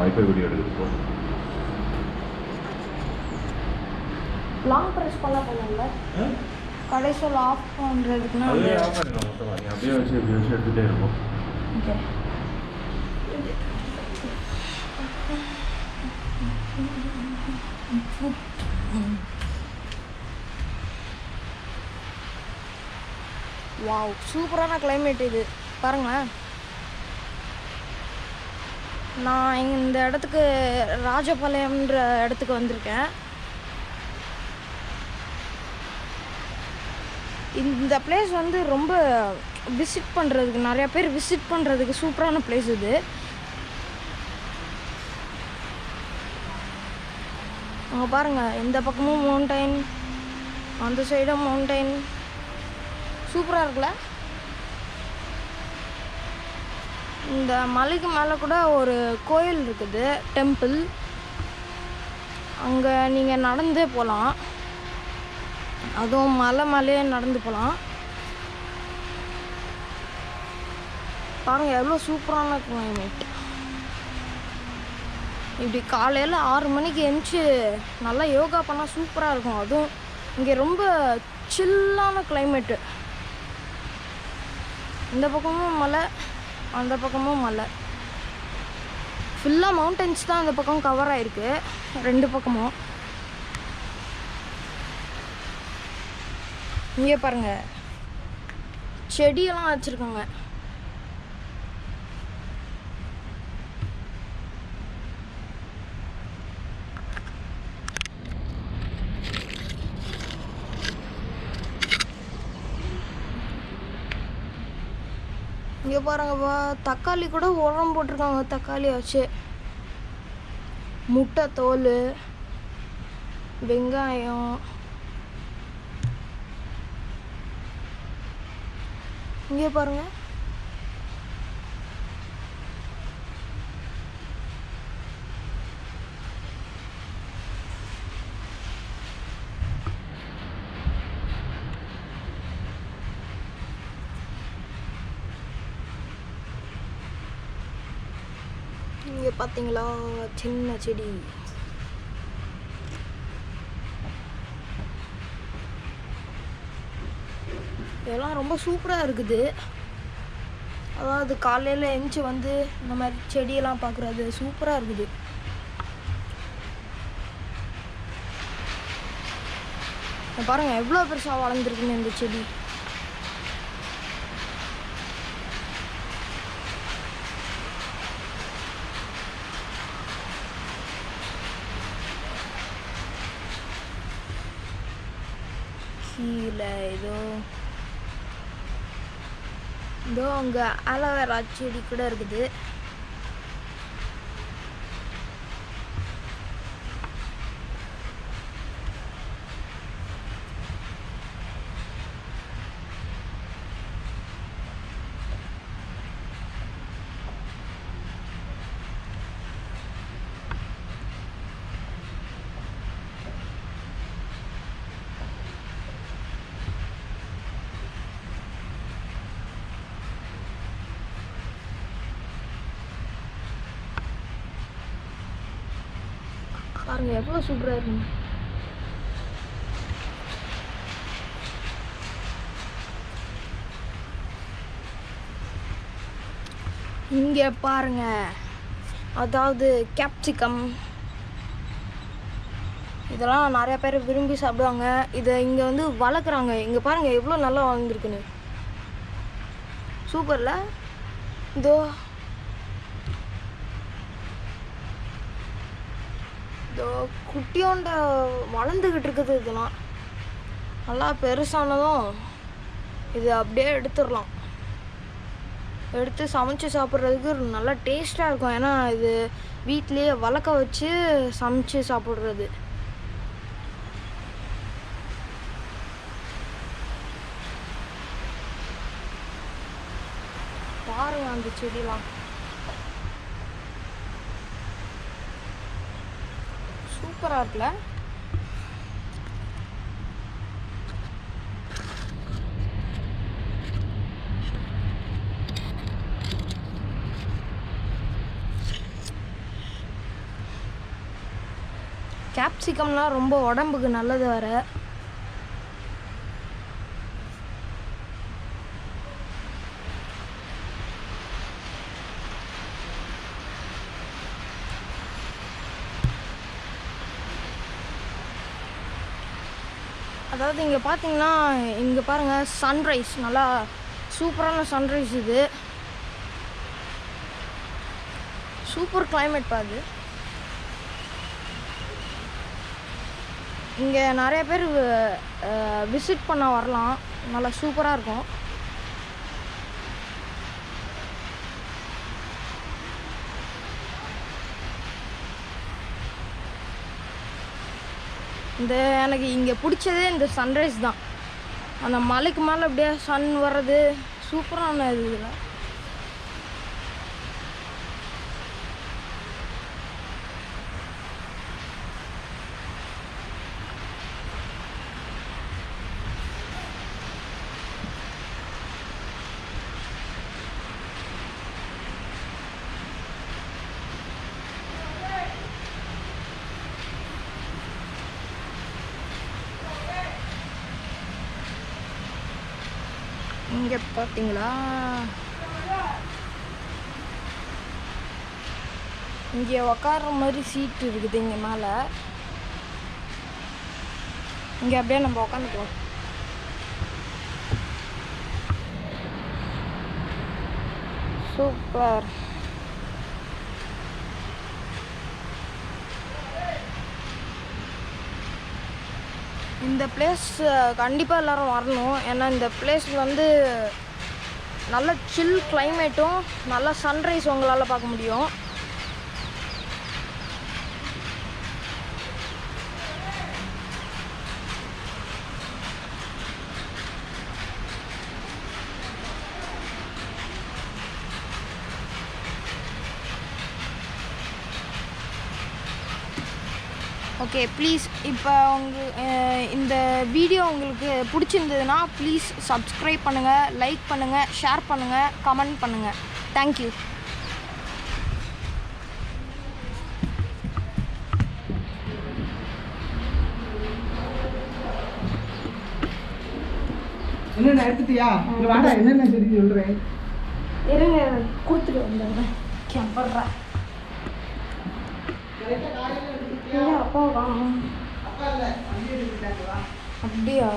Wifi video எடுக்கிறதுக்கு long press பண்ண போகணும்ல கடைசியில் ஆஃப் பண்ணுறதுக்குன்னா அதே ஆஃப் பண்ணிடலாம் மொத்தமாக. நீ அப்படியே வச்சு இப்படி வச்சு எடுத்துகிட்டே இருக்கும். ஓகே. வாவ், சூப்பரான கிளைமேட் இது பாருங்களேன். நான் இந்த இடத்துக்கு ராஜபாளையம்ன்ற இடத்துக்கு வந்திருக்கேன். இந்த பிளேஸ் வந்து ரொம்ப விசிட் பண்ணுறதுக்கு நிறையா பேர் விசிட் பண்ணுறதுக்கு சூப்பரான பிளேஸ் இது. அங்கே பாருங்கள், இந்த பக்கமும் மவுண்டைன், அந்த சைடும் மவுண்டைன், சூப்பராக இருக்குல்ல. இந்த மலைக்கு மேலே கூட ஒரு கோயில் இருக்குது, டெம்பிள். அங்கே நீங்கள் நடந்தே போகலாம், அதுவும் மலையே நடந்து போகலாம். பாருங்கள் எவ்வளோ சூப்பரான கிளைமேட். இப்படி காலையில் 6 மணிக்கு எழுந்துச்சி நல்லா யோகா பண்ணால் சூப்பராக இருக்கும். அதுவும் இங்கே ரொம்ப சில்லான கிளைமேட்டு. இந்த பக்கமும் மலை, அந்த பக்கமும் மலை, ஃபுல்லாக மவுண்டன்ஸ் தான் இந்த பக்கம் கவர் ஆகிருக்கு 2 பக்கமும். இங்கே பாருங்கள், செடியெல்லாம் வச்சுருக்காங்க. இங்கே பாருங்கப்பா, தக்காளி கூட உரம் போட்டிருக்காங்க. தக்காளி வச்சு முட்டை தோல், வெங்காயம். இங்கே பாருங்க, இங்கே பார்த்தீங்களா சின்ன செடி. இதெல்லாம் ரொம்ப சூப்பராக இருக்குது. அதாவது காலையில் எழுந்துச்சி வந்து இந்த மாதிரி செடியெல்லாம் பார்க்குறது சூப்பராக இருக்குது. பாருங்கள் எவ்வளோ பெருசாக வளர்ந்துருக்குன்னு இந்த செடி. கீழே இதோ அங்கே அலோவேரா செடி கூட இருக்குது. பாருங்க எவ்வளோ சூப்பராக இருக்குங்க. இங்கே பாருங்க, அதாவது கேப்சிகம், இதெல்லாம் நிறையா பேர் விரும்பி சாப்பிடுவாங்க. இதை இங்கே வந்து வளர்க்குறாங்க. இங்கே பாருங்கள் எவ்வளோ நல்லா வளர்ந்துருக்குன்னு. சூப்பரில். இதோ இதோ குட்டியோண்ட வளர்ந்துக்கிட்டு இருக்குது. இதெல்லாம் நல்லா பெருசானதும் இது அப்படியே எடுத்துடலாம். எடுத்து சமைச்சு சாப்பிட்றதுக்கு நல்லா டேஸ்ட்டாக இருக்கும். ஏன்னா இது வீட்டிலேயே வளர்க்க வச்சு சமைச்சு சாப்பிட்றது. பாருங்க அந்த செடிலாம் சூப்பராக இருக்குல்ல. கேப்சிகம்லாம் ரொம்ப உடம்புக்கு நல்லது வர. அதாவது இங்கே பார்த்தீங்கன்னா, இங்கே பாருங்கள் சன்ரைஸ், நல்லா சூப்பரான சன்ரைஸ். இது சூப்பர் கிளைமேட் பாது. இங்கே நிறைய பேர் விசிட் பண்ண வரலாம், நல்லா சூப்பராக இருக்கும். எனக்கு இங்கே பிடிச்சதே இந்த சன்ரைஸ் தான். அந்த மலைக்கு மேலே அப்படியே சன் வர்றது சூப்பரான இது. இதில் இங்கே பார்த்தீங்களா, இங்கே உக்கார மாதிரி சீட்டு இருக்குது. இங்கே மேலே இங்கே அப்படியே நம்ம உக்காந்துக்கலாம். சூப்பர். இந்த பிளேஸ் கண்டிப்பாக எல்லோரும் வரணும். ஏன்னா இந்த பிளேஸ் வந்து நல்ல சில் கிளைமேட்டும் நல்ல சன்ரைஸ் உங்களால் பார்க்க முடியும். ஓகே, ப்ளீஸ் இப்போ இந்த வீடியோ உங்களுக்கு பிடிச்சிருந்ததுன்னா ப்ளீஸ் சப்ஸ்கிரைப் பண்ணுங்கள், லைக் பண்ணுங்கள், ஷேர் பண்ணுங்கள், கமெண்ட் பண்ணுங்கள். தேங்க்யூ. என்னென்ன எடுத்துட்டியா? வாடா, என்னென்ன தெரிஞ்சு சொல்கிறேன். இருங்க, கொடுத்துட்டு வந்தாங்க கேம்பர்றா. அப்பா அப்படியா?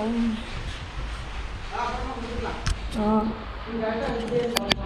ஆ